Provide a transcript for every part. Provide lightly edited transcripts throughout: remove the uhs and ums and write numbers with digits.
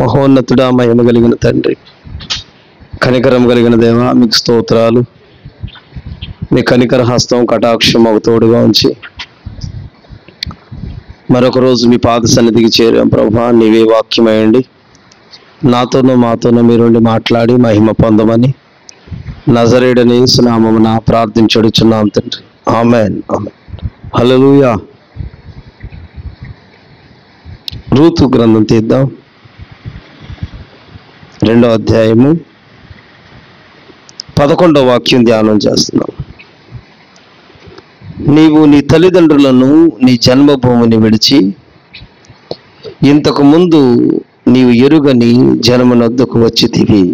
మహోన్నతుడా, మహిమ కలిగిన తండ్రి, కనికరం కలిగిన దేవా, మీకు స్తోత్రాలు. మీ కనికర హస్తం కటాక్షం మాకు తోడుగా ఉంచి మరొక రోజు మీ పాద సన్నిధికి చేరాం ప్రభా. నీవే వాక్యమయండి, నాతోనూ మాతోనూ మీరుండి మాట్లాడి మహిమ పొందమని నజరేయుడని యేసు నామమున ప్రార్థించుచున్నాం తండ్రి. ఆమేన్, ఆమేన్. హల్లెలూయా. రూతు గ్రంథం తీద్దాం. 2వ అధ్యాయము 11వ వాక్యం ధ్యానం చేస్తున్నాం. నీవు నీ తల్లిదండ్రులను, నీ జన్మభూమిని విడిచి ఇంతకు ముందు నీవు ఎరుగని జనమునొద్దకు వచ్చితివి.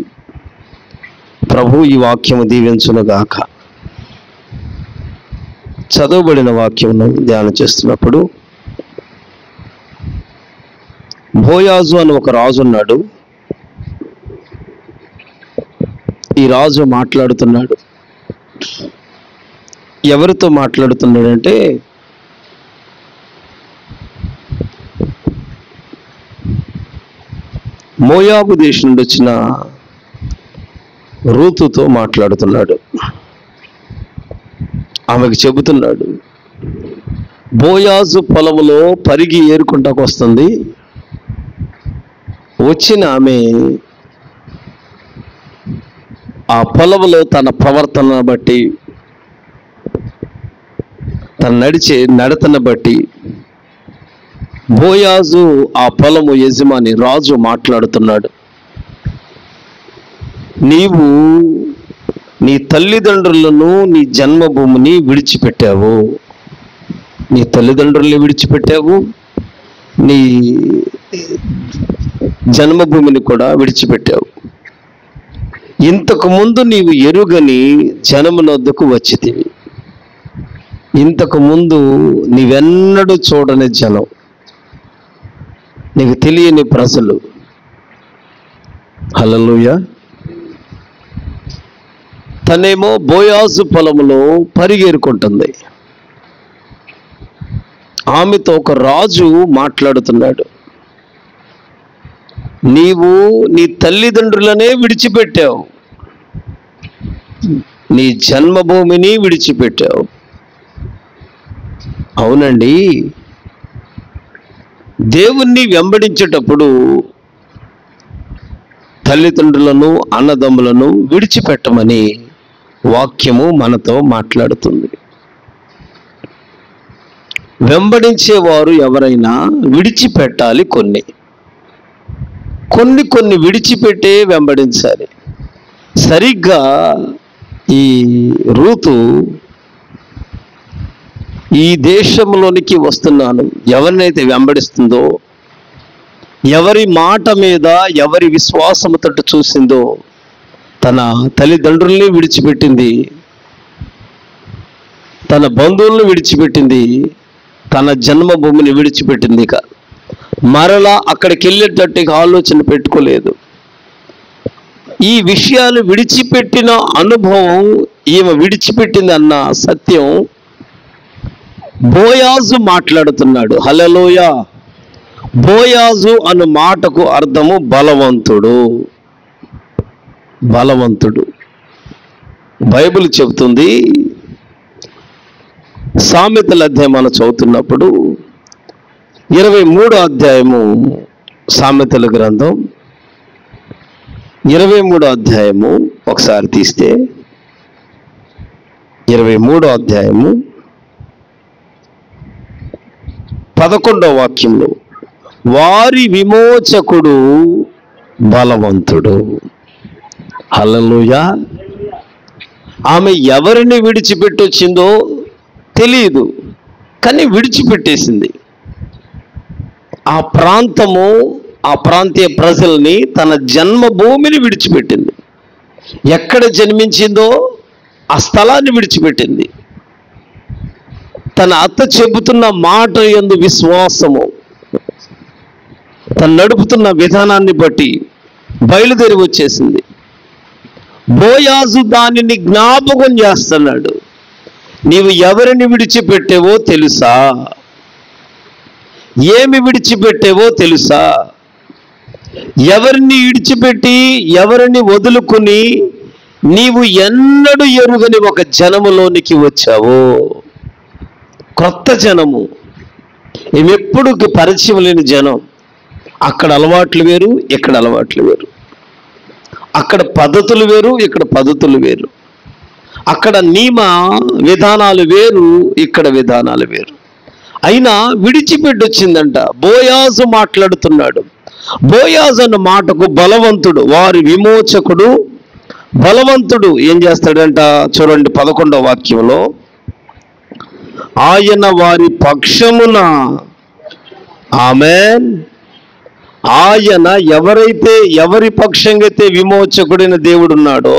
ప్రభు ఈ వాక్యము దీవించునుగాక. చదవబడిన వాక్యమును ధ్యానం చేస్తున్నప్పుడు, బోయాజు అని ఒక రాజు ఉన్నాడు. ఈ రాజు మాట్లాడుతున్నాడు. ఎవరితో మాట్లాడుతున్నాడంటే, మోయాబు దేశం నుండి వచ్చిన రూతుతో మాట్లాడుతున్నాడు. ఆమెకు చెబుతున్నాడు, బోయాజు పొలములో పరిగి ఏరుకుంటాకు వస్తుంది. వచ్చిన ఆమె ఆ పొలములో తన ప్రవర్తన బట్టి, తన నడిచే నడతను బట్టి బోయాజు ఆ పొలము యజమాని రాజు మాట్లాడుతున్నాడు. నీవు నీ తల్లిదండ్రులను, నీ జన్మభూమిని విడిచిపెట్టావు. నీ తల్లిదండ్రుల్ని విడిచిపెట్టావు, నీ జన్మభూమిని కూడా విడిచిపెట్టావు. ఇంతకు ముందు నీవు ఎరుగని జనమునొద్దకు వచ్చితివి. ఇంతకు ముందు నీవెన్నడూ చూడని జనం, నీకు తెలియని ప్రజలు. హల్లెలూయా. తనేమో బోయాజు పొలములో పరిగెరుకుంటుంది. ఆమెతో ఒక రాజు మాట్లాడుతున్నాడు. నీవు నీ తల్లిదండ్రులనే విడిచిపెట్టావు, నీ జన్మభూమిని విడిచిపెట్టావు. అవునండి, దేవుణ్ణి వెంబడించేటప్పుడు తల్లిదండ్రులను, అన్నదమ్ములను విడిచిపెట్టమని వాక్యము మనతో మాట్లాడుతుంది. వెంబడించేవారు ఎవరైనా విడిచిపెట్టాలి. కొన్ని విడిచిపెట్టే వెంబడించాలి. సరిగ్గా ఈ రూతు ఈ దేశంలోనికి వస్తున్నాను ఎవరినైతే వెంబడిస్తుందో, ఎవరి మాట మీద, ఎవరి విశ్వాసము తట్టు చూసిందో, తన తల్లిదండ్రుల్ని విడిచిపెట్టింది, తన బంధువులను విడిచిపెట్టింది, తన జన్మభూమిని విడిచిపెట్టింది. మరలా అక్కడికి వెళ్ళేటట్టుగా ఆలోచన పెట్టుకోలేదు. ఈ విషయాలు విడిచిపెట్టిన అనుభవం, ఈమె విడిచిపెట్టింది అన్న సత్యం బోయాజు మాట్లాడుతున్నాడు. హల్లెలూయా. బోయాజు అను మాటకు అర్థము బలవంతుడు. బలవంతుడు. బైబిల్ చెబుతుంది, సామెతల అధ్యాయం మనం చదువుతున్నప్పుడు 23వ అధ్యాయము, సామెతల గ్రంథం 23వ అధ్యాయము ఒకసారి తీస్తే 23వ అధ్యాయము 11వ వాక్యంలో, వారి విమోచకుడు బలవంతుడు. హల్లెలూయా. ఆమె ఎవరిని విడిచిపెట్టొచ్చిందో తెలియదు, కానీ విడిచిపెట్టేసింది. ఆ ప్రాంతము, ఆ ప్రాంతీయ ప్రజల్ని, తన జన్మభూమిని విడిచిపెట్టింది. ఎక్కడ జన్మించిందో ఆ స్థలాన్ని విడిచిపెట్టింది. తన అత్త చెబుతున్న మాట యందు విశ్వాసము, తను నడుపుతున్న విధానాన్ని బట్టి బయలుదేరి వచ్చేసింది. బోయాజు దానిని జ్ఞాపకం చేస్తున్నాడు. నీవు ఎవరిని విడిచిపెట్టేవో తెలుసా? ఏమి విడిచిపెట్టేవో తెలుసా? ఎవరిని విడిచిపెట్టి ఎవరిని వదులుకుని నీవు ఎన్నడూ ఎరుగని ఒక జనములోనికి వచ్చావు. క్రొత్త జనము, ఎప్పుడు పరిచయం లేని జనం. అక్కడ అలవాట్లు వేరు, ఇక్కడ అలవాట్లు వేరు. అక్కడ పద్ధతులు వేరు, ఇక్కడ పద్ధతులు వేరు. అక్కడ నియమ విధానాలు వేరు, ఇక్కడ విధానాలు వేరు. అయినా విడిచిపెట్టి వచ్చిందంట. బోయాజు మాట్లాడుతున్నాడు. బోయాజు అన్న మాటకు బలవంతుడు, వారి విమోచకుడు, బలవంతుడు ఏం చేస్తాడంట చూడండి 11వ వాక్యంలో, ఆయన వారి పక్షమున, ఆమేన్, ఆయన ఎవరి పక్షంగా అయితే విమోచకుడైన దేవుడు ఉన్నాడో,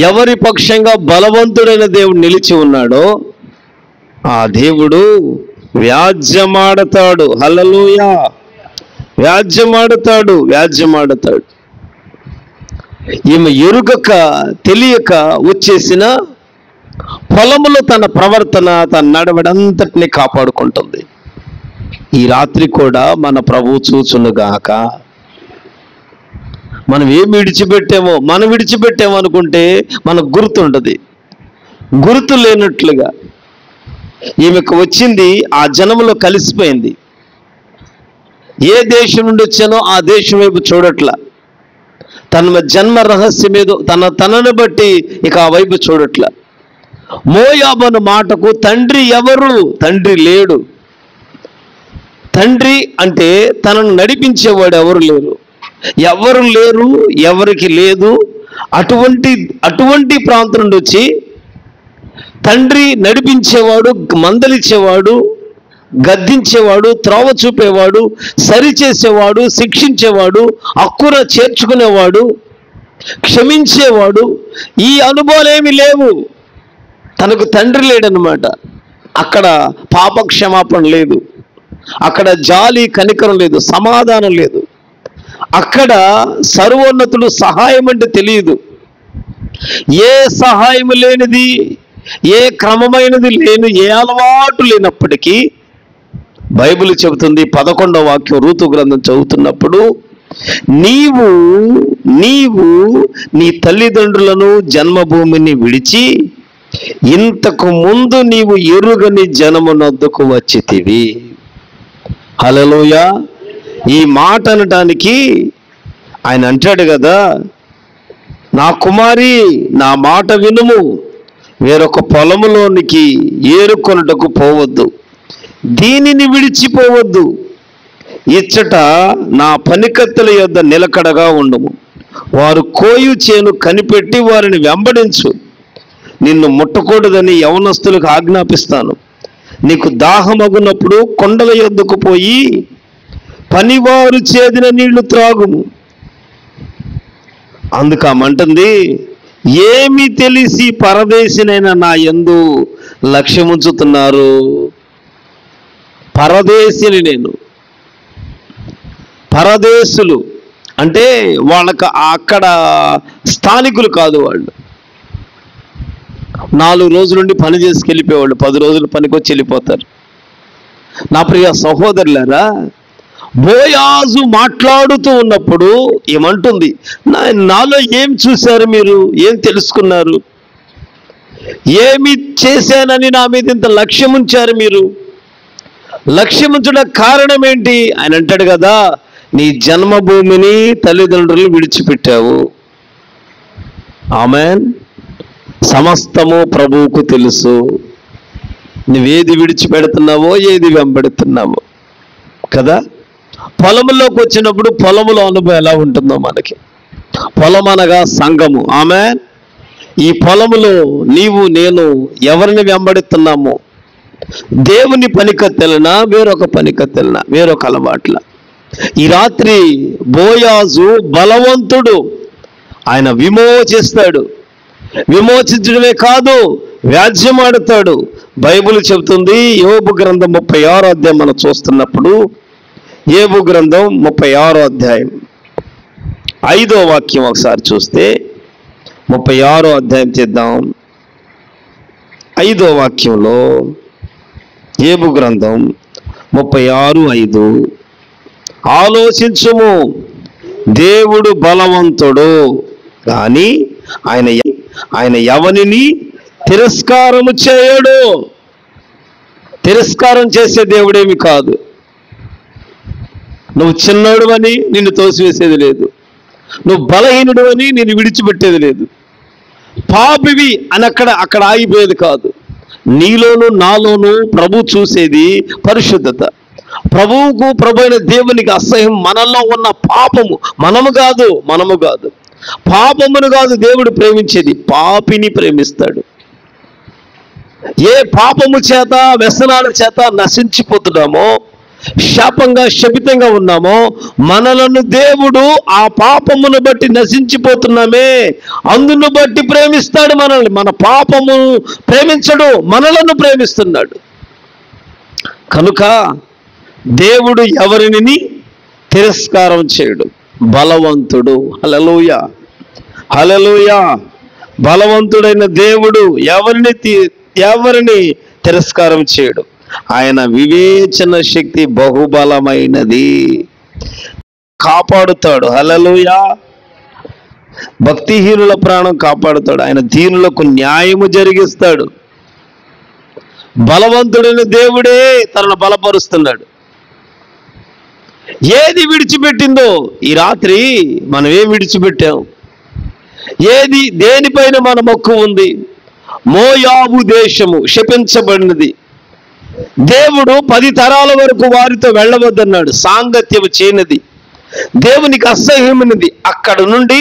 ఎవరి పక్షంగా బలవంతుడైన దేవుడు నిలిచి ఉన్నాడో ఆ దేవుడు వ్యాజ్యమాడతాడు. హల్లెలూయా. వ్యాజ్యమాడతాడు. ఈమె ఎరుగక తెలియక వచ్చేసిన పొలములో తన ప్రవర్తన, తన నడవడంతటిని కాపాడుకుంటుంది. ఈ రాత్రి కూడా మన ప్రభువు చూచునుగాక. మనం ఏమి విడిచిపెట్టామో అనుకుంటే మనకు గుర్తుండదు. గుర్తు లేనట్లుగా ఈమెకు వచ్చింది ఆ జనములో కలిసిపోయింది. ఏ దేశం నుండి వచ్చానో ఆ దేశం వైపు చూడట్లా. తన జన్మ రహస్యం ఏదో తనను బట్టి ఇక ఆ వైపు చూడట్లా. మోయాబు అన్న మాటకు తండ్రి ఎవరు? తండ్రి లేడు. తండ్రి అంటే తనను నడిపించేవాడు ఎవరు లేరు, ఎవరికి లేదు. అటువంటి ప్రాంతం నుండి వచ్చి తండ్రి నడిపించేవాడు, మందలిచ్చేవాడు, గద్దించేవాడు, త్రోవ చూపేవాడు, సరిచేసేవాడు, శిక్షించేవాడు, అక్కున చేర్చుకునేవాడు, క్షమించేవాడు. ఈ అనుభవాలేమి లేవు. తనకు తండ్రి లేడనమాట. అక్కడ పాప క్షమాపణ లేదు, అక్కడ జాలి కనికరం లేదు, సమాధానం లేదు. అక్కడ సర్వోన్నతుడు సహాయం అంటే తెలియదు. ఏ సహాయం లేనిది, ఏ క్రమమైనది లేని, ఏ అలవాటు లేనప్పటికీ బైబిల్ చెబుతుంది 11వ వాక్యం రూతు గ్రంథం చదువుతున్నప్పుడు, నీవు నీ తల్లిదండ్రులను జన్మభూమిని విడిచి ఇంతకు ముందు నీవు ఎరుగని జనమునొద్దకు వచ్చితివి. హల్లెలూయా. ఈ మాట అనటానికి ఆయన అంటాడు కదా, నా కుమారి నా మాట వినుము, వేరొక పొలములోనికి ఏరుకొనుటకు పోవద్దు, దీనిని విడిచిపోవద్దు, ఇచ్చట నా పనికత్తెల యొద్ద నిలకడగా ఉండుము, వారు కోయు చేను కనిపెట్టి వారిని వెంబడించు, నిన్ను ముట్టకూడదని యవనస్తులకు ఆజ్ఞాపిస్తాను, నీకు దాహమగునప్పుడు కొండల యొద్దకు పోయి పనివారు చేదిన నీళ్లు త్రాగుము. అందుకమంటుంది, ఏమి తెలిసి పరదేశినైనా నా యందు లక్ష్యముంచుతున్నారు. పరదేశిని నేను. పరదేశులు అంటే వాళ్ళకి అక్కడ స్థానికులు కాదు. వాళ్ళు 4 రోజుల నుండి పని చేసుకు వెళ్ళిపోయేవాళ్ళు 10 రోజులు పనికి వచ్చి వెళ్ళిపోతారు. నా ప్రియ సహోదరులారా, బోయాజు మాట్లాడుతూ ఉన్నప్పుడు ఏమంటుంది, నాలో ఏం చూశారు మీరు, ఏం తెలుసుకున్నారు, ఏమి చేశానని నా మీద ఇంత లక్ష్యం ఉంచారు మీరు, లక్ష్యం ఉంచడానికి కారణం ఏంటి? ఆయన అంటాడు కదా, నీ జన్మభూమిని తల్లిదండ్రులు విడిచిపెట్టావు. ఆమేన్. సమస్తము ప్రభువుకు తెలుసు. నువ్వేది విడిచిపెడుతున్నావో, ఏది వెంబడుతున్నావో కదా. పొలంలోకి వచ్చినప్పుడు పొలములో అనుభవం ఎలా ఉంటుందో మనకి. పొలం అనగా సంఘము. ఆమేన్. ఈ పొలములో నీవు నేను ఎవరిని వెంబడుతున్నామో, దేవుని పనికత్తెలనా, వేరొక పనికత్తెలనా, వేరొక అలవాట్ల. ఈ రాత్రి బోయాజు బలవంతుడు. ఆయన విమోచిస్తాడు. విమోచించడమే కాదు, వ్యాజ్యమాడుతాడు. బైబిల్ చెబుతుంది, యోబు గ్రంథం 36వ అధ్యాయం మనం చూస్తున్నప్పుడు, యోబు గ్రంథం 36వ అధ్యాయం 5వ వాక్యం ఒకసారి చూస్తే, 36వ అధ్యాయం చేద్దాం. 5వ వాక్యంలో యోబు గ్రంథం 36:5, ఆలోచించుము, దేవుడు బలవంతుడు కానీ ఆయన ఎవరిని తిరస్కారము చేయడు. తిరస్కారం చేసే దేవుడేమి కాదు. నువ్వు చిన్నోడు అని నిన్ను తోసివేసేది లేదు, నువ్వు బలహీనుడు అని నిన్ను విడిచిపెట్టేది లేదు, పాపివి అని అక్కడ ఆగిపోయేది కాదు. నీలోను నాలోను ప్రభు చూసేది పరిశుద్ధత. ప్రభు అయిన దేవునికి అసహ్యం మనలో ఉన్న పాపము. మనము కాదు పాపమును కాదు దేవుడు ప్రేమించేది, పాపిని ప్రేమిస్తాడు. ఏ పాపము చేత వ్యసనాల చేత నశించిపోతున్నామో, శపితంగా ఉన్నామో, మనలను దేవుడు ఆ పాపమును బట్టి నశించిపోతున్నామే అందును బట్టి ప్రేమిస్తాడు మనల్ని. మన పాపము ప్రేమించడు, మనలను ప్రేమిస్తున్నాడు. కనుక దేవుడు ఎవరిని తిరస్కారం చేయడు, బలవంతుడు. హల్లెలూయా, హల్లెలూయా. బలవంతుడైన దేవుడు ఎవరిని తిరస్కారం చేయడు. ఆయన వివేచన శక్తి బహుబలమైనది, కాపాడుతాడు. హల్లెలూయా. భక్తిహీనుల ప్రాణం కాపాడుతాడు. ఆయన దీనులకు న్యాయము జరిగిస్తాడు. బలవంతుడైన దేవుడే తనను బలపరుస్తున్నాడు. ఏది విడిచిపెట్టిందో ఈ రాత్రి మనం ఏం విడిచిపెట్టాం? దేనిపైన మన మొక్కు ఉంది? మోయాబు దేశము శపించబడినది. దేవుడు 10 తరాల వరకు వారితో వెళ్ళవద్దన్నాడు. సాంగత్యము చేయనిది, దేవునికి అసహ్యమైనది. అక్కడ నుండి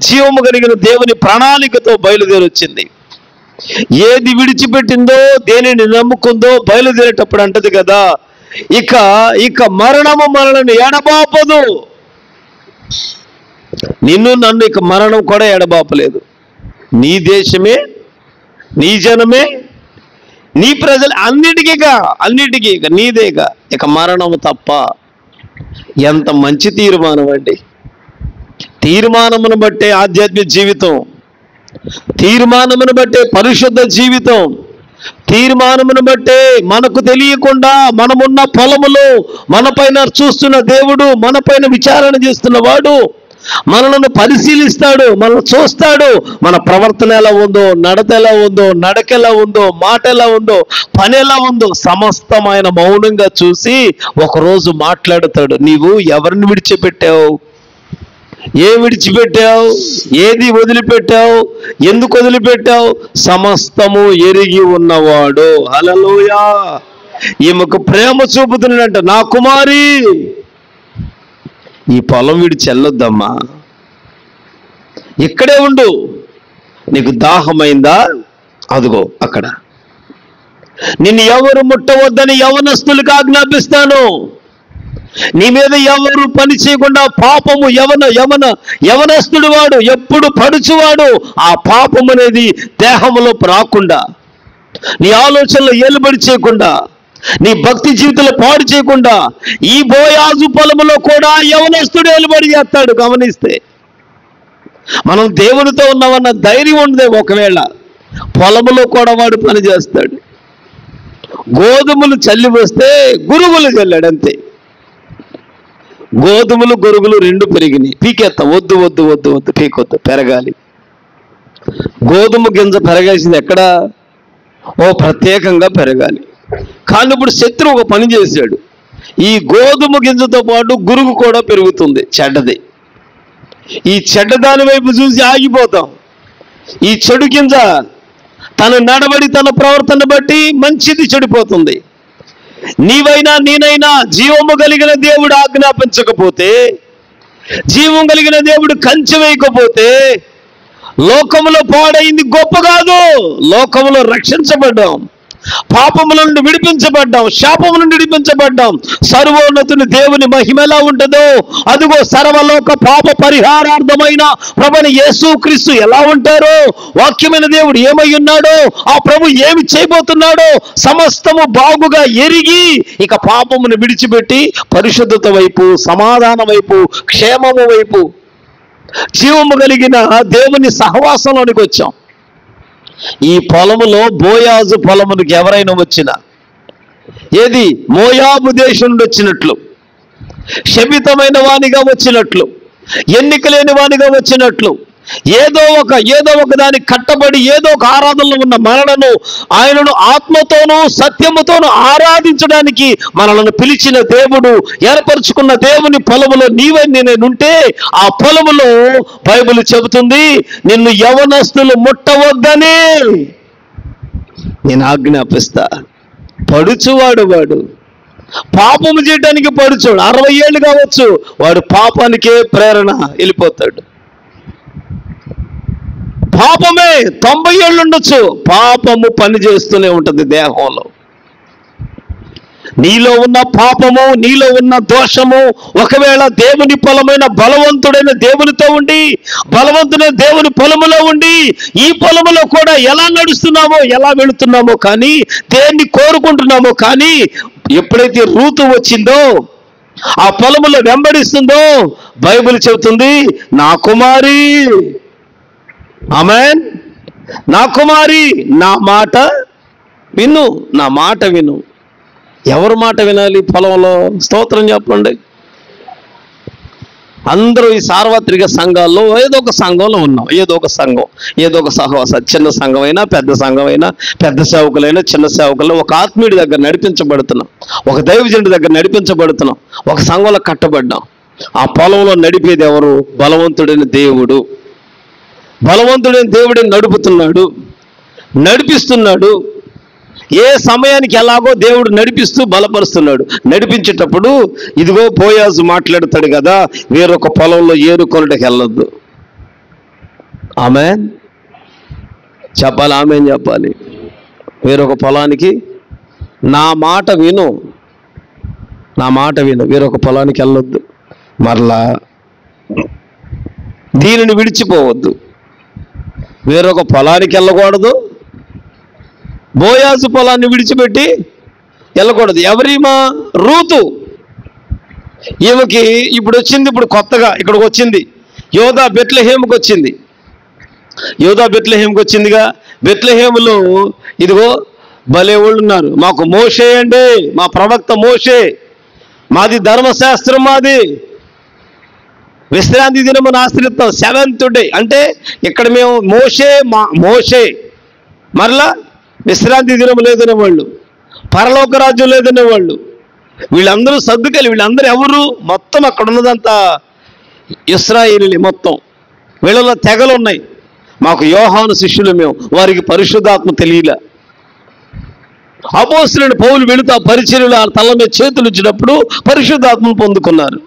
జీవము కలిగిన దేవుని ప్రణాళికతో బయలుదేరొచ్చింది. ఏది విడిచిపెట్టిందో, దేనిని నమ్ముకుందో బయలుదేరేటప్పుడు అంటది కదా, ఇక మరణము మనల్ని ఎడబాపదు. నిన్ను నన్ను ఇక మరణం కూడా ఎడబాపలేదు. నీ దేశమే, నీ జనమే, నీ ప్రజలు అన్నిటికీ నీదేగా. ఇక మరణము తప్ప. ఎంత మంచి తీర్మానం అండి! తీర్మానమును బట్టే ఆధ్యాత్మిక జీవితం, తీర్మానమును బట్టే పరిశుద్ధ జీవితం, తీర్మానమును బట్టే మనకు తెలియకుండా మనమున్న పొలములో మనపైన చూస్తున్న దేవుడు, మనపైన విచారణ చేస్తున్నవాడు మనలను పరిశీలిస్తాడు, మనల్ని చూస్తాడు. మన ప్రవర్తన ఎలా ఉందో, నడత ఎలా ఉందో, నడక ఎలా ఉందో, మాట ఎలా ఉందో, పని ఎలా ఉందో సమస్తమైన మౌనంగా చూసి ఒకరోజు మాట్లాడతాడు. నీవు ఎవరిని విడిచిపెట్టావు? ఏం విడిచిపెట్టావు? ఏది వదిలిపెట్టావు? ఎందుకు వదిలిపెట్టావు? సమస్తము ఎరిగి ఉన్నవాడు. హల్లెలూయా. ఈమెకు ప్రేమ చూపుతున్నాడంట. నా కుమారి, ఈ పొలం విడిచి వెళ్ళొద్దమ్మా, ఇక్కడే ఉండు. నీకు దాహమైందా? అదిగో అక్కడ. నిన్ను ఎవరు ముట్టవద్దని యవనస్తులకు ఆజ్ఞాపిస్తాను. నీ మీద ఎవరు పని చేయకుండా పాపము యవనస్తుడు వాడు ఎప్పుడు పడుచువాడు. ఆ పాపం అనేది దేహంలో రాకుండా, నీ ఆలోచనలో ఏలుబడి చేయకుండా, నీ భక్తి జీవితంలో పాడు చేయకుండా ఈ బోయాజు పొలములో కూడా యవనస్తుడు ఏలుబడి చేస్తాడు. గమనిస్తే మనం దేవునితో ఉన్నామన్న ధైర్యం ఉండదే. ఒకవేళ పొలములో కూడా వాడు పని చేస్తాడు. గోధుమలు చల్లి వస్తే గురుగులు చల్లాడు అంతే. గోధుమలు గొరుగులు 2 పెరిగినాయి. పీకెత్తా, వద్దు పీకొద్దు, పెరగాలి. గోధుమ గింజ పెరగాల్సింది ఎక్కడ? ప్రత్యేకంగా పెరగాలి. కానీ ఇప్పుడు శత్రువు ఒక పని చేశాడు. ఈ గోధుమ గింజతో పాటు గురుగు కూడా పెరుగుతుంది, చెడ్డది. ఈ చెడ్డదాని వైపు చూసి ఆగిపోతాం. ఈ చెడు గింజ తన నడవడి, తన ప్రవర్తన బట్టి మంచిది చెడిపోతుంది. నీవైనా నేనైనా జీవము కలిగిన దేవుడు ఆజ్ఞాపించకపోతే, జీవం కలిగిన దేవుడు కంచె వేయకపోతే లోకములో పాడైంది గొప్ప కాదు. లోకములో రక్షించబడ్డాం, పాపముల నుండి విడిపించబడ్డాం, శాపము నుండి విడిపించబడ్డాం. సర్వోన్నతుని దేవుని మహిమ ఎలా ఉంటుందో అదిగో సర్వలోక పాప పరిహారార్థమైన ప్రభుని యేసుక్రీస్తు ఎలా ఉంటారో, వాక్యమైన దేవుడు ఏమై ఉన్నాడో, ఆ ప్రభు ఏమి చేయబోతున్నాడో సమస్తము బాగుగా ఎరిగి ఇక పాపమును విడిచిపెట్టి పరిశుద్ధత వైపు, సమాధానం వైపు, క్షేమము వైపు, జీవము కలిగిన దేవుని సహవాసంలోనికి వచ్చాం. ఈ పొలములో బోయాజు పొలమునికి ఎవరైనా వచ్చినా, ఏది మోయాబు దేశం నుండి వచ్చినట్లు శపితమైన వానిగా వచ్చినట్లు, ఎన్నిక లేని వానిగా వచ్చినట్లు, ఏదో ఒక దానికి కట్టబడి ఏదో ఒక ఆరాధనలో ఉన్న మనలను ఆయనను ఆత్మతోనూ సత్యముతోనూ ఆరాధించడానికి మనలను పిలిచిన దేవుడు, ఏర్పరచుకున్న దేవుని పొలములో నేనుంటే ఆ పొలములో బైబిల్ చెబుతుంది, నిన్ను యవనస్తులు ముట్టవద్దని నేను ఆజ్ఞాపిస్తా. వాడు పాపము చేయడానికి పడుచోడు, 60 ఏళ్ళు కావచ్చు, వాడు పాపానికే ప్రేరణ, వెళ్ళిపోతాడు. పాపమే 90 ఏళ్ళు ఉండొచ్చు, పాపము పని చేస్తూనే ఉంటుంది దేహంలో. నీలో ఉన్న పాపము, నీలో ఉన్న దోషము ఒకవేళ దేవుని పొలమైన బలవంతుడైన దేవునితో ఉండి, బలవంతుడైన దేవుని పొలములో ఉండి, ఈ పొలములో కూడా ఎలా నడుస్తున్నామో, ఎలా వెళుతున్నామో కానీ, దేన్ని కోరుకుంటున్నామో కానీ, ఎప్పుడైతే రూతు వచ్చిందో ఆ పొలములో వెంబడిస్తుందో బైబిల్ చెబుతుంది, నా కుమారి, ఆమేన్, నా కుమారి, నా మాట విను, నా మాట విను. ఎవరి మాట వినాలి పొలంలో? స్తోత్రం చెప్పండి. అందరూ ఈ సార్వత్రిక సంఘాల్లో ఏదో ఒక సంఘంలో ఉన్నాం, ఏదో ఒక సహవాస, చిన్న సంఘమైనా పెద్ద సంఘమైనా, పెద్ద సేవకులైనా చిన్న సేవకులు, ఒక ఆత్మీయుడి దగ్గర నడిపించబడుతున్నాం, ఒక దైవజనుడి దగ్గర నడిపించబడుతున్నాం, ఒక సంఘంలో కట్టబడ్డాం. ఆ పొలంలో నడిపేది ఎవరు? బలవంతుడైన దేవుడు. బలవంతుడైన దేవుడే నడిపిస్తున్నాడు. ఏ సమయానికి ఎలాగో దేవుడు నడిపిస్తూ బలపరుస్తున్నాడు. నడిపించేటప్పుడు ఇదిగో బోయాజు మాట్లాడతాడు కదా, వేరొక పొలంలో ఏరుకొనుటకి వెళ్ళొద్దు. ఆమేన్ చెప్పాలి, ఆమేన్ చెప్పాలి. వేరొక పొలానికి నా మాట విను, వేరొక పొలానికి వెళ్ళొద్దు, మరలా దీనిని విడిచిపోవద్దు, వేరొక పొలానికి వెళ్ళకూడదు, బోయాజు పొలాన్ని విడిచిపెట్టి వెళ్ళకూడదు. ఎవరిమా? రూతు. ఈమెకి ఇప్పుడు కొత్తగా ఇక్కడికి వచ్చింది, యోధా బెత్లెహేముకి వచ్చిందిగా. బెత్లెహేములో ఇదిగో భలే వాళ్ళు ఉన్నారు. మాకు మోషే అండి, మా ప్రవక్త మోషే, మాది ధర్మశాస్త్రం, మాది విశ్రాంతి దినమును ఆశ్రయిస్తాం, 7th డే. అంటే ఇక్కడ మేము మోషే మరలా విశ్రాంతి దినం లేదనే వాళ్ళు, పరలోక రాజ్యం లేదనే వాళ్ళు, వీళ్ళందరూ సర్దుకెళ్ళి, వీళ్ళందరూ ఎవరు? మొత్తం అక్కడ ఉన్నదంతా ఇశ్రాయేలీలే మొత్తం. వీళ్ళలో తెగలు ఉన్నాయి. మాకు యోహాను శిష్యులు మేము, వారికి పరిశుద్ధాత్మ తెలియలే. అపోస్తలుడైన పౌలు వెళుతూ పరిచర్యలు ఆ తల మీద చేతులు ఇచ్చినప్పుడు పరిశుద్ధాత్మను పొందుకున్నారు.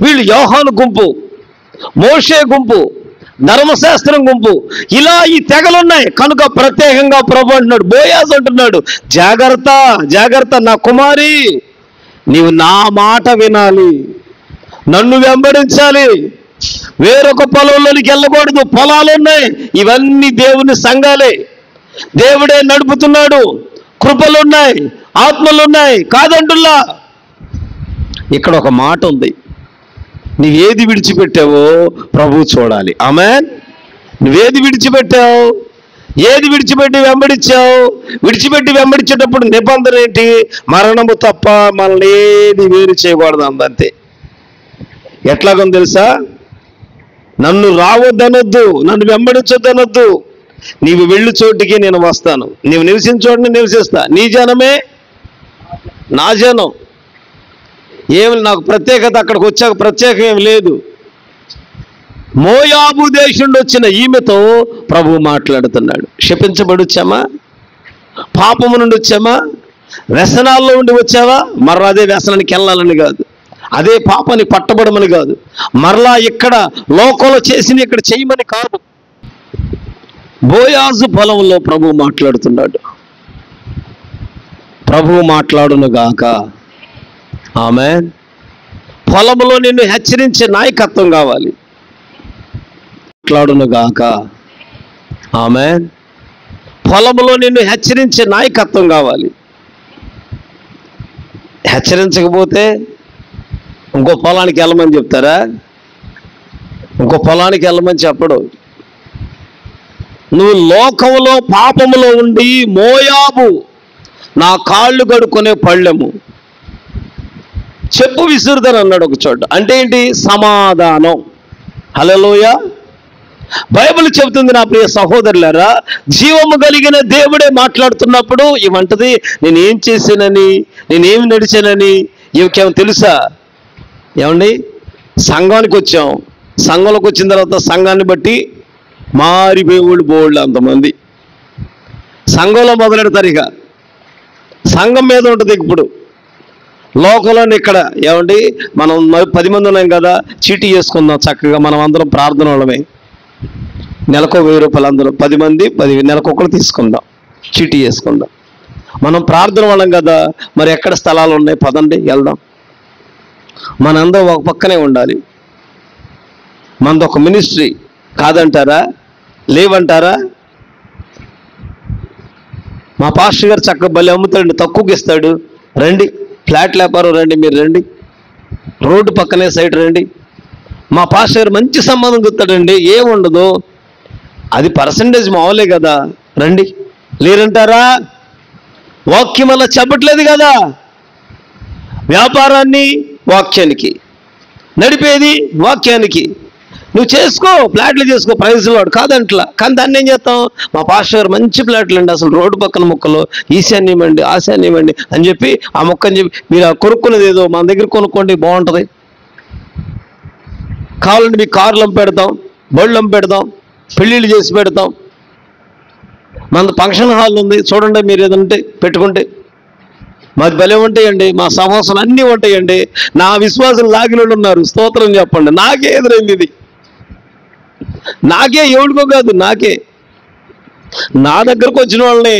వీళ్ళు యోహాను గుంపు, మోషే గుంపు, ధర్మశాస్త్రం గుంపు, ఇలా ఈ తెగలున్నాయి. కనుక ప్రత్యేకంగా ప్రభు అంటున్నాడు, బోయాజు అంటున్నాడు, జాగ్రత్త నా కుమారి, నీవు నా మాట వినాలి, నన్ను వెంబడించాలి, వేరొక పొలంలోనికి వెళ్ళకూడదు. పొలాలున్నాయి, ఇవన్నీ దేవుని సంఘాలే, దేవుడే నడుపుతున్నాడు, కృపలున్నాయి, ఆత్మలున్నాయి, కాదంటుల్లా. ఇక్కడ ఒక మాట ఉంది, నువ్వేది విడిచిపెట్టావో ప్రభు చూడాలి. ఆమేన్. నువ్వేది విడిచిపెట్టావు, ఏది విడిచిపెట్టి వెంబడించేటప్పుడు నిబంధన ఏంటి? మరణము తప్ప మనల్ని ఏది వేరు చేయకూడదు, అంతే. ఎట్లాగో తెలుసా? నన్ను రావద్దనొద్దు, నన్ను వెంబడించొద్దనొద్దు, నీవు వెళ్ళు చోటికి నేను వస్తాను, నీవు నివసించే చోటుని నివసిస్తా, నీ జనమే నా జనం. ఏమి నాకు ప్రత్యేకత, అక్కడికి వచ్చాక ప్రత్యేకం ఏమి లేదు. మోయాబు దేశం నుండి వచ్చిన ఈమెతో ప్రభు మాట్లాడుతున్నాడు. శపించబడి వచ్చామా? పాపము నుండి వచ్చామా? వ్యసనాల్లో ఉండి వచ్చావా? మరలా అదే వ్యసనానికి వెళ్ళాలని కాదు, అదే పాపాన్ని పట్టబడమని కాదు, మరలా ఇక్కడ లోకంలో చేసిన ఇక్కడ చేయమని కాదు. బోయాజు పొలంలో ప్రభు మాట్లాడుతున్నాడు. ప్రభు మాట్లాడును గాక. ఆమేన్. పొలంలో నిన్ను హెచ్చరించే నాయకత్వం కావాలి. మాట్లాడును గాక. ఆమేన్. పొలంలో నిన్ను హెచ్చరించే నాయకత్వం కావాలి. హెచ్చరించకపోతే ఇంకో పొలానికి వెళ్ళమని చెప్తారా? ఇంకో పొలానికి వెళ్ళమని చెప్పడు. నువ్వు లోకంలో పాపములో ఉండి, మోయాబు నా కాళ్ళు కడుక్కునే పళ్ళెము, చెప్పు విసురుతాను అన్నాడు ఒక చోట. అంటే ఏంటి? సమాధానం. హల్లెలూయా. బైబిల్ చెబుతుంది నా ప్రియ సహోదరులారా, జీవము కలిగిన దేవుడే మాట్లాడుతున్నప్పుడు ఇవంటది నేనేం చేశానని, నేనేమి నడిచానని ఇవకేమో తెలుసా? ఏమండి, సంఘానికి వచ్చాం, సంఘంలోకి వచ్చిన తర్వాత సంఘాన్ని బట్టి మారిపోయేవాళ్ళు బోళ్ళు అంతమంది. సంఘంలో మొదలెడతారు, ఇక సంఘం మీద ఉంటుంది. ఇప్పుడు లోకంలోని ఇక్కడ ఏమండి, మనం 10 మంది ఉన్నాం కదా, చీటీ చేసుకుందాం చక్కగా, మనం అందరం ప్రార్థన వాళ్ళమే, నెలకు 1000 రూపాయలు అందరం 10 మంది 10 నెలకు ఒకరు తీసుకుందాం, చీటీ చేసుకుందాం. మనం ప్రార్థన వాళ్ళం కదా, మరి ఎక్కడ స్థలాలు ఉన్నాయి? పదండి వెళ్దాం. మనందరం ఒక పక్కనే ఉండాలి. మనది ఒక మినిస్ట్రీ కాదంటారా? లేవంటారా? మా పాస్టర్ గారు చక్కగా బలి అమ్ముతాడు, తక్కువకి ఇస్తాడు, రండి. ఫ్లాట్ వ్యాపారం రండి, మీరు రండి. రోడ్డు పక్కనే సైడ్ రండి. మా పాస్టర్ గారు మంచి సంబంధం చూస్తాడండి, ఏముండదు, అది పర్సంటేజ్ మామూలే కదా, రండి. లేరంటారా? వాక్యం అలా చెప్పట్లేదు కదా. వ్యాపారాన్ని వాక్యానికి, నడిపేది వాక్యానికి. నువ్వు చేసుకో, ఫ్లాట్లు చేసుకో, ప్రైజ్లు వాడు కాదంట్లా. కానీ దాన్ని ఏం చేస్తాం? మా పాస్టర్ గారు మంచి ఫ్లాట్లు అండి, అసలు రోడ్డు పక్కన మొక్కలు, ఈశాన్యమండి ఆశాన్యమండి అని చెప్పి ఆ మొక్క అని చెప్పి మీరు కొనుక్కునేది ఏదో మన దగ్గర కొనుక్కోండి, బాగుంటుంది. కావాలంటే మీకు కార్లు పెడతాం, బళ్ళు పెడతాం, పెళ్ళిళ్ళు చేసి పెడతాం. మన ఫంక్షన్ హాల్ ఉంది చూడండి, మీరు ఏదంటే పెట్టుకుంటే మాది భలే ఉంటాయండి, మా సహవాసాలు అన్నీ ఉంటాయండి. నా విశ్వాసం లాగిన వాళ్ళు ఉన్నారు, స్తోత్రం చెప్పండి. నాకే ఎదురైంది ఇది, నాకే, ఎవడికో కాదు, నాకే. నా దగ్గరకు వచ్చిన వాళ్ళని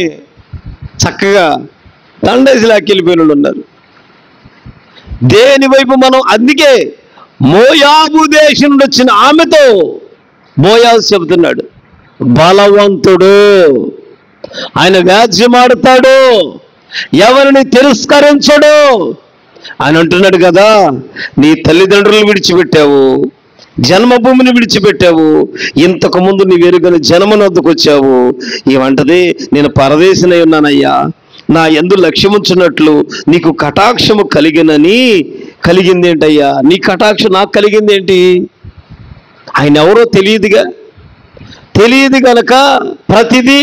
చక్కగా తండేసి లాక్కెళ్ళిపోయిన వాళ్ళు ఉన్నారు. దేని వైపు మనం, అందుకే మోయాబు దేశం నుండి వచ్చిన ఆమెతో బోయాజు చెబుతున్నాడు, బలవంతుడు, ఆయన వ్యాజ్యమాడతాడు, ఎవరిని తిరస్కరించడు అని అంటున్నాడు కదా. నీ తల్లిదండ్రులు విడిచిపెట్టావు, జన్మభూమిని విడిచిపెట్టావు, ఇంతకు ముందు నీ వెరుగని జన్మనొద్దకు వచ్చావు. ఏమంటది? నేను పరదేశినై ఉన్నానయ్యా, నా యందు లక్ష్యముంచున్నట్లు నీకు కటాక్షము కలిగింది ఏంటయ్యా? నీ కటాక్షం నాకు కలిగింది ఏంటి? ఆయన ఎవరో తెలియదు గనక ప్రతిదీ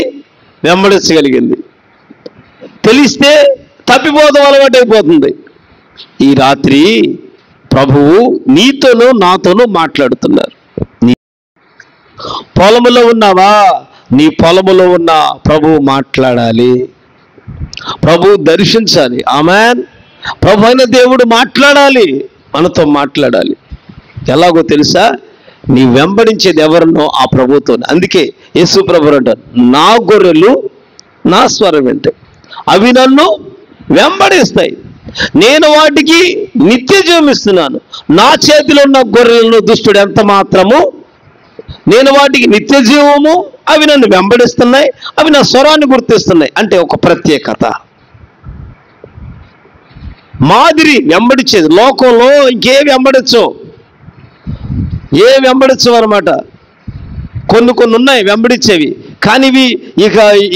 వెంబడించగలిగింది. తెలిస్తే తప్పిపోతాం అలవాటు అయిపోతుంది. ఈ రాత్రి ప్రభువు నీతోనూ నాతోనూ మాట్లాడుతున్నారు. నీ పొలములో ఉన్నావా? నీ పొలములో ఉన్న ప్రభువు మాట్లాడాలి, ప్రభువు దర్శించాలి. ఆమేన్. ప్రభు అయిన దేవుడు మాట్లాడాలి, మనతో మాట్లాడాలి. ఎలాగో తెలుసా? నీ వెంబడించేది ఎవరినో ఆ ప్రభుతో. అందుకే యేసు ప్రభు అంటారు, నా గొర్రెలు నా స్వరం వింటాయి, అవి నన్ను వెంబడిస్తాయి, నేను వాటికి నిత్య జీవం ఇస్తున్నాను. నా చేతిలో ఉన్న గొర్రెలను దుష్టుడు ఎంత మాత్రము, నేను వాటికి నిత్య జీవము, అవి నన్ను వెంబడిస్తున్నాయి, అవి నా స్వరాన్ని గుర్తిస్తున్నాయి. అంటే ఒక ప్రత్యేకత, మాదిరి వెంబడించేది. లోకంలో ఇంకేం వెంబడించవు అనమాట. కొన్ని ఉన్నాయి వెంబడించేవి, కానీ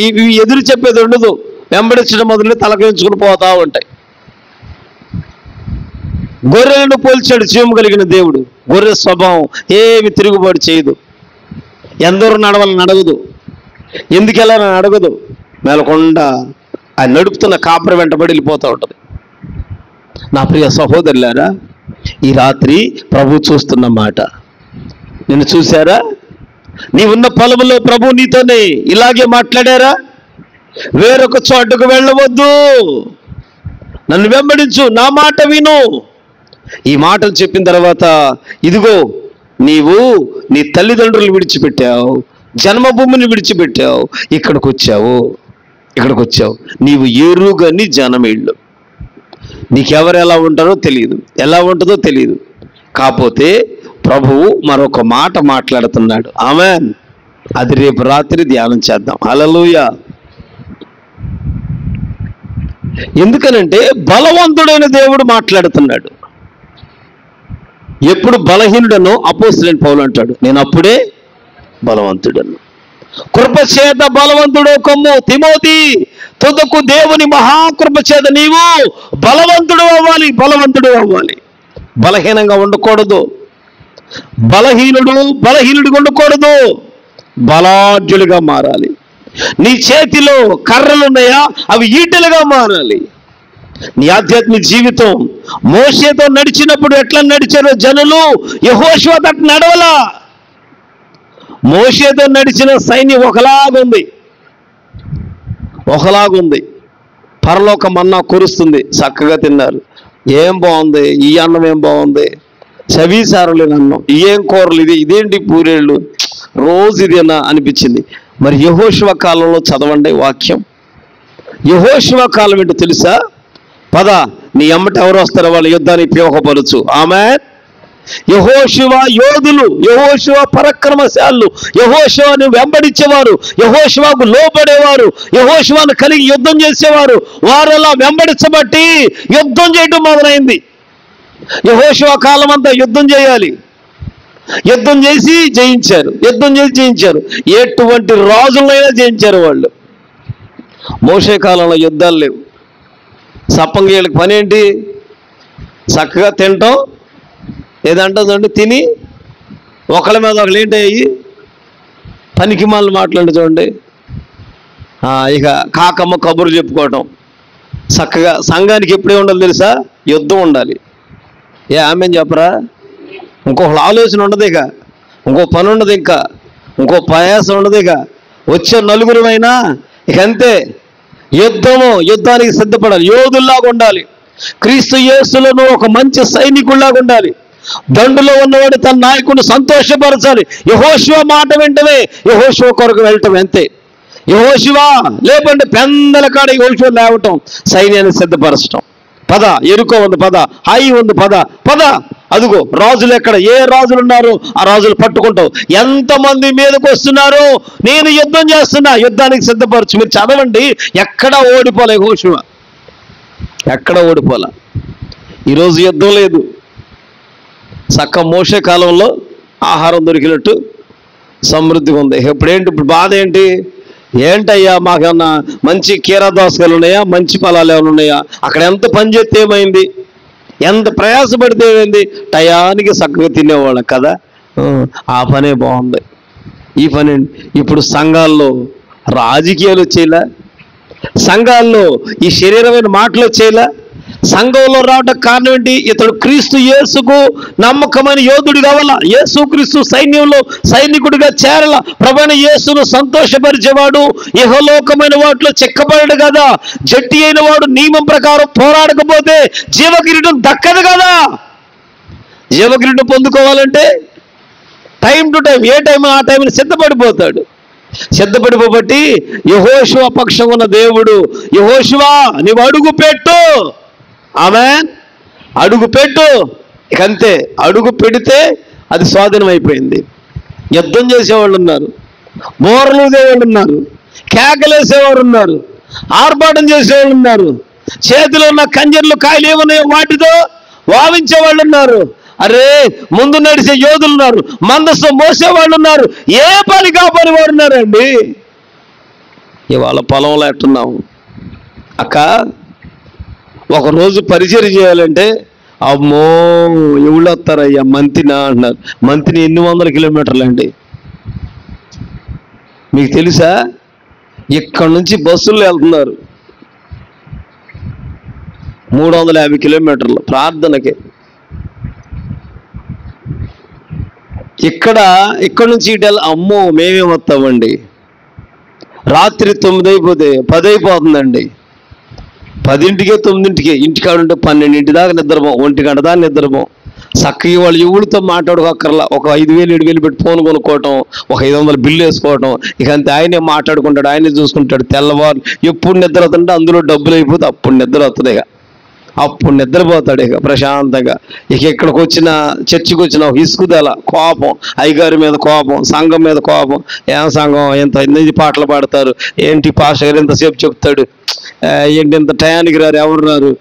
ఇవి ఎదురు చెప్పేది ఉండదు. వెంబడించడం మొదలు తలకించుకుని పోతా ఉంటాయి. గొర్రెలను పోల్చాడు జీవం కలిగిన దేవుడు. గొర్రె స్వభావం ఏమి తిరుగుబాటు చేయదు, ఎందరూ నడవాలని అడగదు, ఎందుకెళ్ళాలని అడగదు, మేలకుండా ఆయన నడుపుతున్న కాపరి వెంటబడి వెళ్ళిపోతూ ఉంటుంది. నా ప్రియ సహోదరులారా, ఈ రాత్రి ప్రభు చూస్తున్న మాట, నిన్ను చూశారా? నీవున్న పొలంలో ప్రభు నీతోనే ఇలాగే మాట్లాడారా? వేరొక చోటుకు వెళ్ళవద్దు, నన్ను వెంబడించు, నా మాట విను. ఈ మాటలు చెప్పిన తర్వాత, ఇదిగో నీవు నీ తల్లిదండ్రులు విడిచిపెట్టావు, జన్మభూమిని విడిచిపెట్టావు, ఇక్కడికి వచ్చావు. నీవు ఎరుగని జనమేళ్ళు. నీకెవరు ఎలా ఉంటారో తెలియదు, ఎలా ఉంటుందో తెలియదు. కాకపోతే ప్రభువు మరొక మాట మాట్లాడుతున్నాడు. ఆమేన్. అది రేపు రాత్రి ధ్యానం చేద్దాం. హల్లెలూయా. ఎందుకనంటే బలవంతుడైన దేవుడు మాట్లాడుతున్నాడు. ఎప్పుడు బలహీనుడనో అపోస్తలుడైన పౌలు అంటాడు, నేను అప్పుడే బలవంతుడను. కృపచేత బలవంతుడు కొమ్ము. తిమోతి, తుదకు దేవుని మహాకృప చేత నీవు బలవంతుడు అవ్వాలి. బలవంతుడు అవ్వాలి. బలహీనంగా ఉండకూడదు. బలహీనుడిగా ఉండకూడదు. బలాఢ్యులుగా మారాలి. నీ చేతిలో కర్రలు ఉన్నాయా, అవి ఈటెలుగా మారాలి. నీ ఆధ్యాత్మిక జీవితం మోషేతో నడిచినప్పుడు ఎట్లా నడిచారో జనులు, యెహోషువ అట్లా నడవలా. మోషేతో నడిచిన సైన్యం ఒకలాగుంది. పరలోక మన్నా కురుస్తుంది, చక్కగా తిన్నారు. ఏం బాగుంది, ఈ అన్నం ఏం బాగుంది, చవీసారం లేని అన్నం, ఏం కూరలు, ఇదేంటి పూరేళ్ళు, రోజు ఇదేనా అనిపించింది. మరి యెహోషువ కాలంలో చదవండి వాక్యం. యెహోషువ కాలం ఏంటో తెలుసా? పద, నీ అమ్మట ఎవరు వస్తారో వాళ్ళు యుద్ధానికి ఉపయోగపరచు. ఆమేన్. యెహోషువ యోధులు, యెహోషువ పరాక్రమశాలులు, యెహోషువను వెంబడించేవారు, యెహోషువకు లోబడేవారు, యెహోషువను కలిగి యుద్ధం చేసేవారు. వారలా వెంబడించబట్టి యుద్ధం చేయడం మొదలైంది. యెహోషువ కాలం అంతా యుద్ధం చేయాలి. యుద్ధం చేసి జయించారు. ఎటువంటి రాజులైనా జయించారు వాళ్ళు. మోషే కాలంలో యుద్ధాలు లేవు. సప్పంగీళ్ళకి పని ఏంటి? చక్కగా తినటం, ఏదంటుందండి, తిని ఒకళ్ళ మీద ఒకళ్ళు ఏంటి అయ్యి పనికి మాలు మాట్లాడి చూడండి. ఇక కాకమ్మ కబుర్లు చెప్పుకోవటం. చక్కగా సంఘానికి ఎప్పుడే ఉండాలి తెలుసా? యుద్ధం ఉండాలి. ఆమె చెప్పరా? ఇంకొకళ్ళ ఆలోచన ఉండదు, ఇక ఇంకో పని ఉండదు, ఇంకా ఇంకో ప్రయాసం ఉండదు. ఇక వచ్చే నలుగురుమైనా ఇక అంతే. యుద్ధానికి సిద్ధపడాలి. యోధుల్లాగా ఉండాలి. క్రీస్తు యేసులను ఒక మంచి సైనికుల్లాగా ఉండాలి. దండులో ఉన్నవాడు తన నాయకుడిని సంతోషపరచాలి. యెహోషువ మాట వెంటనే యెహోషువ కొరకు వెళ్ళటం అంతే. యెహోషువ లేపండి, పెందల కాడ యెహోషువ లేవటం, సైన్యాన్ని సిద్ధపరచటం. పద, ఎరుకో ఉంది, పద, హాయి ఉంది, పద. అదుగో రాజులు ఎక్కడ, ఏ రాజులు ఉన్నారో ఆ రాజులు పట్టుకుంటావు. ఎంతమంది మీదకి వస్తున్నారో, నేను యుద్ధం చేస్తున్నా, యుద్ధానికి సిద్ధపరచు. మీరు చదవండి, ఎక్కడా ఓడిపోలే యెహోషువ, ఎక్కడ ఓడిపోలే. ఈరోజు యుద్ధం లేదు. చక్క మోషే కాలంలో ఆహారం దొరికినట్టు సమృద్ధిగా ఉంది. ఇప్పుడు బాధ ఏంటయ్యా, మాకేమన్నా మంచి కీరా దోసకాయలు ఉన్నాయా, మంచి ఫలాలు ఏమైనా ఉన్నాయా? అక్కడ ఎంత పని చేస్తే ఏమైంది, ఎంత ప్రయాసపడితే ఏమైంది? టయానికి చక్కగా తినేవాళ్ళం కదా. ఆ పనే బాగుంది. ఈ పని ఇప్పుడు సంఘాల్లో రాజకీయాలు వచ్చేలా, సంఘాల్లో ఈ శరీరమైన మాటలు వచ్చేలా. సంఘంలో రావడానికి కారణం ఏంటి? ఇతడు క్రీస్తు యేసుకు నమ్మకమైన యోధుడు కావాలా. యేసు క్రీస్తు సైన్యంలో సైనికుడిగా చేరాల. ప్రభువైన యేసును సంతోషపరిచేవాడు ఇహలోకమైన వాటిలో చెక్కబడడు కదా. జట్టి అయిన వాడు నియమం ప్రకారం పోరాడకపోతే జీవకిరీటం దక్కదు కదా. జీవకిరీటం పొందుకోవాలంటే టైం టు టైం, ఏ టైం ఆ టైంని సిద్ధపడిపోతాడు. సిద్ధపడిపోబట్టి యెహోషువ పక్షం ఉన్న దేవుడు, యెహోషువ నీవు అడుగు పెట్టు. ఆమేన్. అడుగు పెట్టు. ఇకంతే, అడుగు పెడితే అది స్వాధీనం అయిపోయింది. యుద్ధం చేసేవాళ్ళు ఉన్నారు, బోర్లు ఊదేవాళ్ళు ఉన్నారు, కేకలేసేవారు ఉన్నారు, ఆర్భాటం చేసేవాళ్ళు ఉన్నారు, చేతిలో ఉన్న కంజర్లు కాయలు ఏమున్నాయో వాటితో వావించేవాళ్ళు ఉన్నారు. అరే, ముందు నడిచే యోధులు ఉన్నారు, మందస్సు మోసేవాళ్ళు ఉన్నారు, ఏ పని కాపని వారు ఉన్నారండి. ఇవాళ పొలంలో ఎట్టున్నాము అక్క. ఒకరోజు పరిచయం చేయాలంటే అమ్మో ఎవళ్ళు వస్తారయ్యా, మంతినా అంటున్నారు. మంతిని 800 కిలోమీటర్లు అండి. మీకు తెలుసా? ఇక్కడ నుంచి బస్సుల్లో వెళ్తున్నారు 350 కిలోమీటర్లు ప్రార్థనకి. ఇక్కడ నుంచి ఇటు అమ్మో మేమేం వస్తామండి. రాత్రి 9 అయిపోతే 10 అయిపోతుందండి. 10ంటికే 9ంటికే ఇంటికాడ ఉంటే 12ంటి దాకా నిద్రపో, 1 గంట దాకా నిద్రపో. చక్కగా వాళ్ళు ఎవరితో మాట్లాడుకోకర్లా. ఒక 5,000 7,000 పెట్టి ఫోన్ కొనుక్కోవటం, ఒక 500 బిల్లు వేసుకోవటం. ఇక అంతే, ఆయనే మాట్లాడుకుంటాడు, ఆయనే చూసుకుంటాడు. తెల్లవారు ఎప్పుడు నిద్ర అవుతుంటే అందులో డబ్బులు అయిపోతే అప్పుడు నిద్ర అవుతుంది. ఇక అప్పుడు నిద్రపోతాడు ఇక ప్రశాంతంగా. ఇక ఇక్కడికి వచ్చిన, చర్చికి వచ్చిన ఒక ఇసుకుదల కోపం, అయ్యగారి మీద కోపం, సంఘం మీద కోపం. ఏం సంఘం, ఎన్ని పాటలు పాడతారు ఏంటి, పాస్టర్ గారు ఎంతసేపు చెప్తాడు ఏంటి, ఇంత టయానికి రారు, ఎవరు రారు,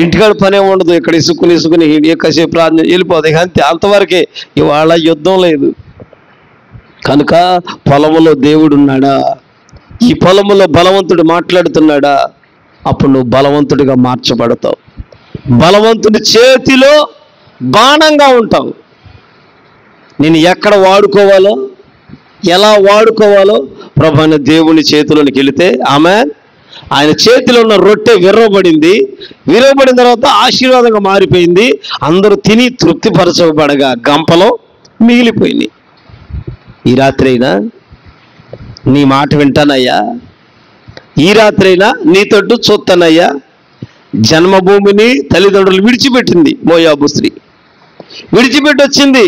ఇంటికాడ పనే ఉండదు. ఇక్కడ ఇసుకుని ఎక్కువసేపు ప్రార్థన వెళ్ళిపోతాయి. అంతే, అంతవరకే. ఇవాళ యుద్ధం లేదు. కనుక పొలములో దేవుడు ఉన్నాడా, ఈ పొలములో బలవంతుడు మాట్లాడుతున్నాడా, అప్పుడు నువ్వు బలవంతుడిగా మార్చబడతావు. బలవంతుడి చేతిలో బాణంగా ఉంటావు. నేను ఎక్కడ వాడుకోవాలో, ఎలా వాడుకోవాలో ప్రభువైన దేవుని చేతిలోనికి వెళితే ఆమేన్. ఆయన చేతిలో ఉన్న రొట్టె విరవబడింది. విరవబడిన తర్వాత ఆశీర్వాదంగా మారిపోయింది. అందరూ తిని తృప్తిపరచబడగా గంపలో మిగిలిపోయింది. ఈ రాత్రి అయినా నీ మాట వింటానయ్యా, ఈ రాత్రి అయినా నీతోటి చూస్తానయ్యా. జన్మభూమిని తల్లిదండ్రులు విడిచిపెట్టింది మోయాబు స్త్రీ, విడిచిపెట్టి వచ్చింది.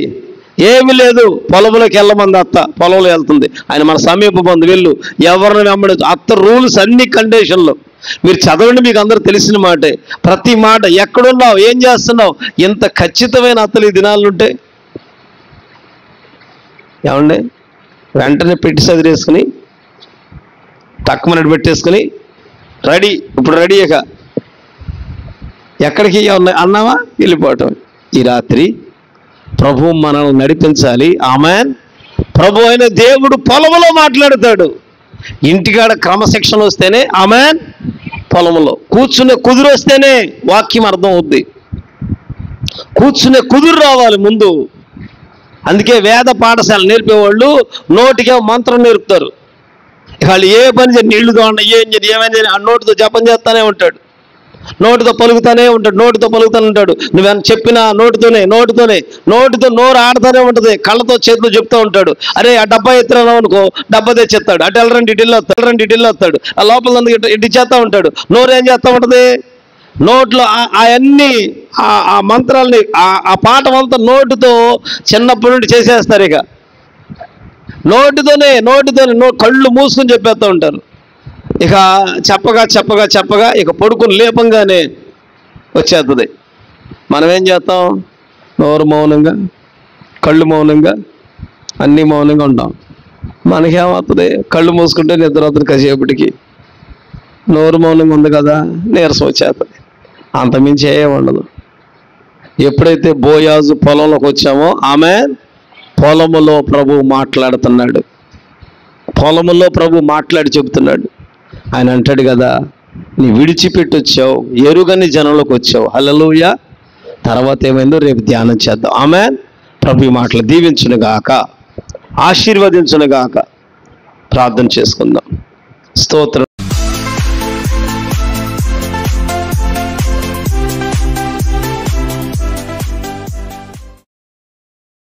ఏమి లేదు, పొలంలోకి వెళ్ళమంది అత్త. పొలంలో వెళ్తుంది. ఆయన మన సమీప బంధు, వెళ్ళు, ఎవరిని వెంబడి. అత్త రూల్స్ అన్ని కండిషన్లు మీరు చదవండి, మీకు అందరూ తెలిసిన మాటే. ప్రతి మాట, ఎక్కడున్నావు, ఏం చేస్తున్నావు, ఇంత ఖచ్చితమైన అత్తలు ఈ దినాలుంటే ఏమండి. వెంటనే పెట్టి చదివేసుకుని తక్కువ పెట్టేసుకుని రెడీ, ఇప్పుడు రెడీ ఇక ఎక్కడికి అన్నావా వెళ్ళిపోవటం. ఈ రాత్రి ప్రభు మనల్ని నడిపించాలి. ఆమేన్. ప్రభు అయిన దేవుడు పొలములో మాట్లాడతాడు. ఇంటికాడ క్రమశిక్షణ వస్తేనే ఆమేన్. పొలములో కూర్చునే కుదురు వస్తేనే వాక్యం అర్థం అవుద్ది. కూర్చునే కుదురు రావాలి ముందు. అందుకే వేద పాఠశాల నేర్పేవాళ్ళు నోటికే మంత్రం నేర్పుతారు. వాళ్ళు ఏ పని చేసి నీళ్లు తోండ, ఏం చేసి ఏమైనా ఆ నోటితో జపం చేస్తానే ఉంటాడు, నోటితో పలుకుతానే ఉంటాడు, నోటితో పలుకుతానే ఉంటాడు. నువ్వేమైనా చెప్పినా నోటితో నోరు ఆడుతూనే ఉంటుంది. కళ్ళతో చేతిలో చెప్తూ ఉంటాడు. అరే ఆ డబ్బా ఎత్తురావు అనుకో, డబ్బా తెచ్చేస్తాడు. అటు వెళ్ళరండి ఇటు వస్తాడు. ఆ లోపల ఇటు చేస్తూ ఉంటాడు. నోరు ఏం చేస్తూ ఉంటుంది, నోట్లో అవన్నీ ఆ మంత్రాలని ఆ పాఠం అంతా నోటితో చిన్నప్పటి నుండి చేసేస్తారు. ఇక నోటితోనే కళ్ళు మూసుకొని చెప్పేస్తూ ఉంటారు. ఇక చెప్పగా ఇక పడుకుని లేపంగానే వచ్చేస్తుంది. మనం ఏం చేస్తాం, నోరు మౌనంగా, కళ్ళు మౌనంగా, అన్నీ మౌనంగా ఉంటాం. మనకేమవుతుంది, కళ్ళు మూసుకుంటే నిద్ర అవుతుంది కాసేపటికి. నోరు మౌనంగా ఉంది కదా, నీరసం వచ్చేస్తుంది. అంతమించి ఏ ఉండదు. ఎప్పుడైతే బోయాజు పొలంలోకి వచ్చామో ఆమేన్, పొలములో ప్రభు మాట్లాడుతున్నాడు. పొలములో ప్రభు మాట్లాడి చెబుతున్నాడు. ఆయన అంటాడు కదా, నీ విడిచిపెట్టి వచ్చావు, ఎరుగని జనంలోకి వచ్చావు. హల్లెలూయా. తర్వాత ఏమైందో రేపు ధ్యానం చేద్దాం. ఆమేన్. ప్రభు మాటలు దీవించునుగాక, ఆశీర్వదించునుగాక. ప్రార్థన చేసుకుందాం. స్తోత్రం.